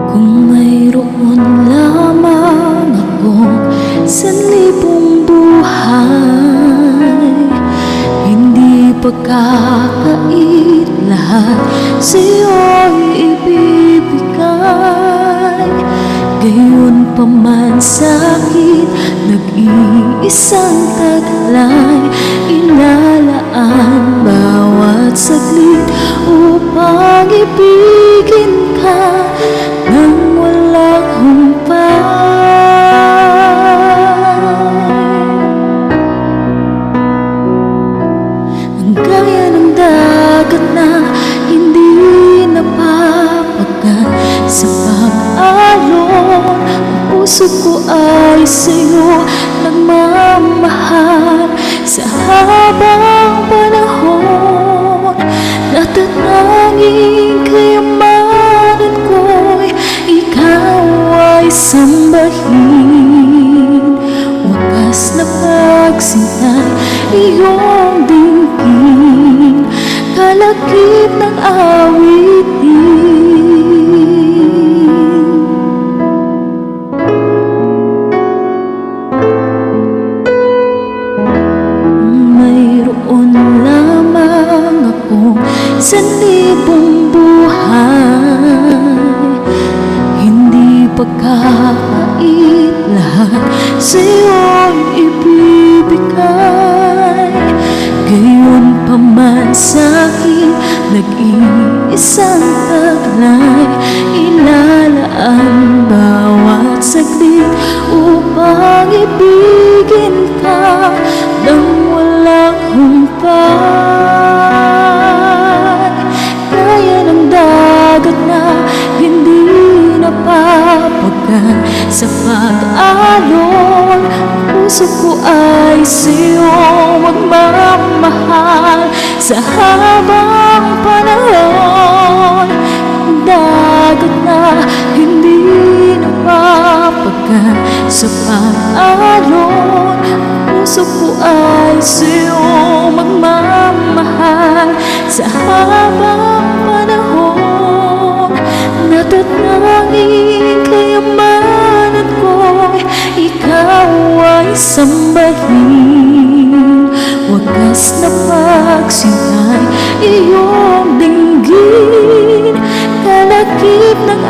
Kung mayroon lamang akong sanlibong buhay, hindi pagkakait lahat sa'yo'y ibibigay. Gayon pa man sa'kin, nag-iisang taglay, ilalaan bawat saglit upang ibigin ka nang walang humpay. Ang gaya ng dagat na hindi napapagat sa pag-alon, ang puso ko ay sa'yo nagmamahal sa habang panahon. Natatanging kayamanan ko'y ikaw ay sambahin. Wakas na pagsintay iyong dinggin, kalakip ng awitin. Mayroon lamang akong sanlibong buhay, hindi pagkakait lahat sa'yo'y ibibigay. Gayon pa man sa'kin, nag-iisang taglay, ilalaan bawat saglit upang ibigin ka nang walang humpay. Gaya ng dagat na hindi napapagat sa pag-alon, ang puso ko ay sa'yo magmamahal sa habang panahon. Dagat na hindi napapagat sa pag-alon, ang puso ko ay sa'yo magmamahal sa habang panahon. Natatanging kayamanan ko'y ikaw ay sambahin. Wagas na pagsintay iyong dinggin, kalakip ng